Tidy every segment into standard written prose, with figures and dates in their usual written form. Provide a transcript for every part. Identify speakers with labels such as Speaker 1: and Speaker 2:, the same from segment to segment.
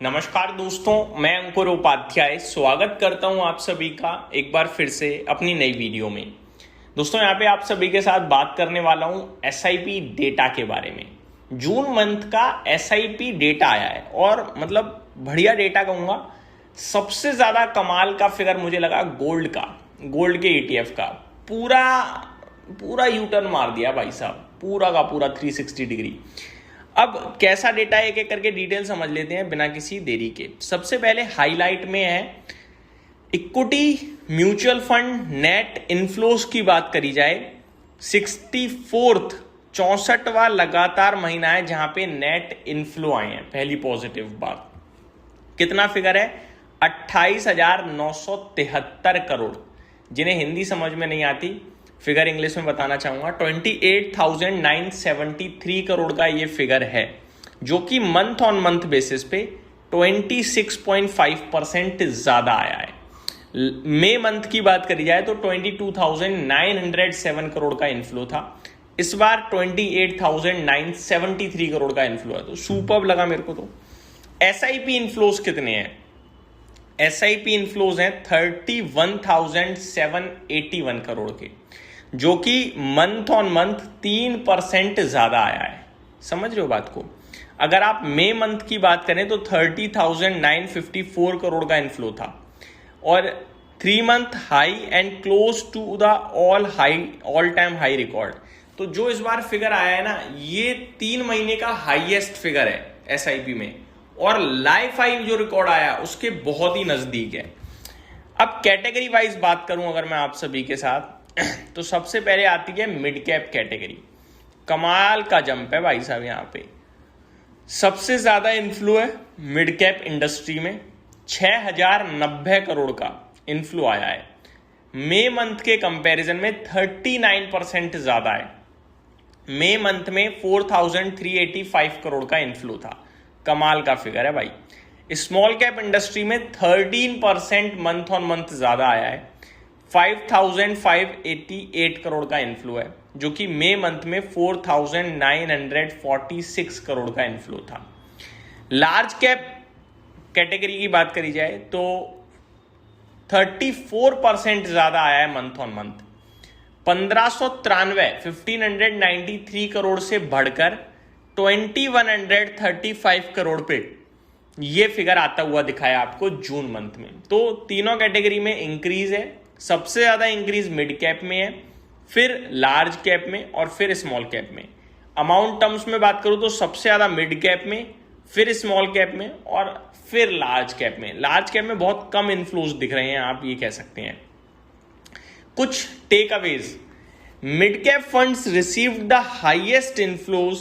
Speaker 1: नमस्कार दोस्तों, मैं अंकुर उपाध्याय स्वागत करता हूं आप सभी का एक बार फिर से अपनी नई वीडियो में। दोस्तों यहाँ पे आप सभी के साथ बात करने वाला हूं एसआईपी डेटा के बारे में। जून मंथ का एसआईपी डेटा आया है और मतलब बढ़िया डेटा कहूंगा। सबसे ज्यादा कमाल का फिगर मुझे लगा गोल्ड के ईटीएफ का। पूरा यू टर्न मार दिया भाई साहब, पूरा का पूरा 360 डिग्री। अब कैसा डेटा है, एक एक करके डिटेल समझ लेते हैं बिना किसी देरी के। सबसे पहले हाईलाइट में है equity mutual fund net inflows की बात करी जाए। 64वां लगातार महीना है जहां पे नेट इनफ्लो आए हैं। पहली पॉजिटिव बात, कितना फिगर है 28,973 करोड़। जिन्हें हिंदी समझ में नहीं आती फिगर इंग्लिश में बताना चाहूंगा, 28,973 करोड़ का ये फिगर है, जो कि मंथ ऑन मंथ बेसिस पे 26.5% ज्यादा आया है। मई मंथ की बात करी जाए तो 22,907 करोड़ का इनफ्लो था। इस बार 28,973 करोड़ का इनफ्लो है, तो सुपर्ब लगा मेरे को। तो एसआईपी इनफ्लोज कितने हैं? एसआईपी इनफ्लोज हैं 31,781 करोड़ के, जो कि मंथ ऑन मंथ 3% ज्यादा आया है। समझ रहे हो बात को? अगर आप मई मंथ की बात करें तो 30,954 करोड़ का इनफ्लो था और 3 month high and close to the all time high record. तो जो इस बार फिगर आया है ना, ये 3 महीने का हाईएस्ट फिगर है एसआईपी में, और लाइफ हाई जो रिकॉर्ड आया उसके बहुत ही नजदीक है। अब कैटेगरी वाइज बात करूं अगर मैं आप सभी के साथ, तो सबसे पहले आती है मिड कैप कैटेगरी। कमाल का जंप है भाई साहब। यहां पे सबसे ज्यादा इन्फ्लो है मिड कैप इंडस्ट्री में, 6,090 करोड़ का इन्फ्लो आया है। मई मंथ के कंपैरिजन में 39% ज्यादा है। मई मंथ में 4,385 करोड़ का इन्फ्लो था। कमाल का फिगर है भाई। स्मॉल कैप इंडस्ट्री में 13% मंथ ऑन मंथ ज्यादा आया है। 5,588 करोड़ का इन्फ्लो है, जो कि मई मंथ में 4,946 करोड़ का इन्फ्लो था। लार्ज कैप कैटेगरी की बात करी जाए तो 34% ज्यादा आया है मंथ ऑन मंथ। 1,593 करोड़ से बढ़कर 2,135 करोड़ पे ये फिगर आता हुआ दिखाया आपको जून मंथ में। तो तीनों कैटेगरी में इंक्रीज है। सबसे ज्यादा इंक्रीज मिड कैप में है, फिर लार्ज कैप में और फिर स्मॉल कैप में। अमाउंट टर्म्स में बात करूं तो सबसे ज्यादा मिड कैप में, फिर स्मॉल कैप में और फिर लार्ज कैप में। लार्ज कैप में बहुत कम इन्फ्लोज दिख रहे हैं, आप ये कह सकते हैं। कुछ takeaways, mid cap funds received the highest inflows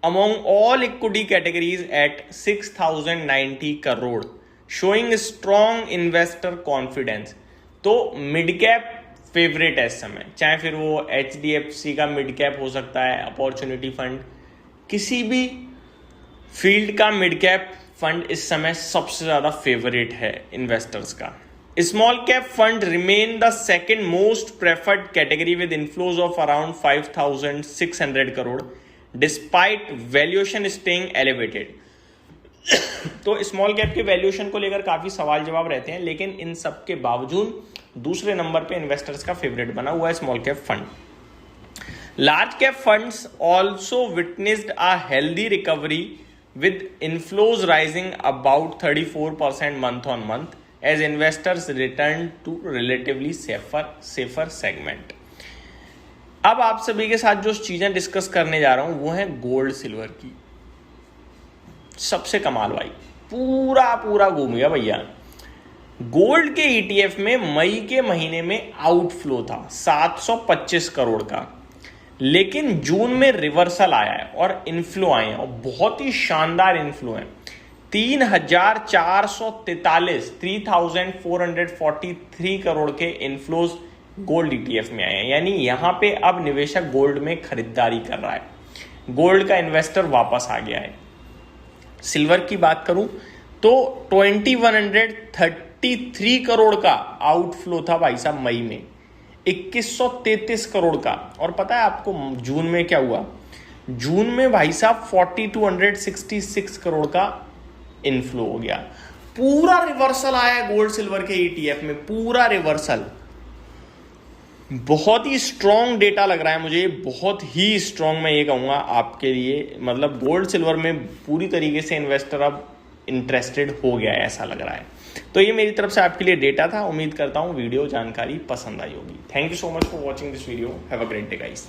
Speaker 1: among all equity categories at 6,090 crore, showing strong investor confidence. तो मिड कैप फेवरेट है इस समय, चाहे फिर वो एचडीएफसी का मिड कैप हो सकता है, अपॉर्चुनिटी फंड, किसी भी फील्ड का मिड कैप फंड इस समय सबसे ज्यादा फेवरेट है इन्वेस्टर्स का। Small cap fund remain the second most preferred category with inflows of around 5,600 crore despite valuation staying elevated. तो स्मॉल कैप के वैल्यूएशन को लेकर काफी सवाल जवाब रहते हैं, लेकिन इन सब के बावजूद दूसरे नंबर पे इन्वेस्टर्स का फेवरेट बना हुआ है small cap fund. Large cap funds also witnessed a healthy recovery with inflows rising about 34% month on month as investors return to relatively safer segment. अब आप सभी के साथ जो चीजें डिस्कस करने जा रहा हूं वो है गोल्ड सिल्वर की। सबसे कमाल भाई, पूरा घूम गया भैया। गोल्ड के ईटीएफ में मई के महीने में आउटफ्लो था 725 करोड़ का, लेकिन जून में रिवर्सल आया है और इनफ्लो आए हैं, और बहुत ही शानदार इनफ्लो है। 3,443 करोड़ के इनफ्लोज गोल्ड ईटीएफ में आए हैं। यानी यहां पे अब निवेशक गोल्ड में खरीदारी कर रहा है, गोल्ड का इन्वेस्टर वापस आ गया है। सिल्वर की बात करूं तो 2,133 करोड़ का आउटफ्लो था भाई साहब मई में, 2,133 करोड़ का। और पता है आपको जून में क्या हुआ? जून में भाई साहब 4,266 करोड़ का इनफ्लो हो गया, पूरा रिवर्सल आया गोल्ड सिल्वर के ETF में, पूरा रिवर्सल। बहुत ही स्ट्रॉन्ग डेटा लग रहा है मुझे, बहुत ही स्ट्रॉन्ग मैं ये कहूँगा आपके लिए। मतलब गोल्ड सिल्वर में पूरी तरीके से इन्वेस्टर अब इंटरेस्टेड हो गया है, ऐसा लग रहा है। तो ये मेरी तरफ से आपके लिए डेटा था। उम्मीद करता हूँ वीडियो जानकारी पसंद आई होगी। Thank you so much for watching this video. Have a great day guys.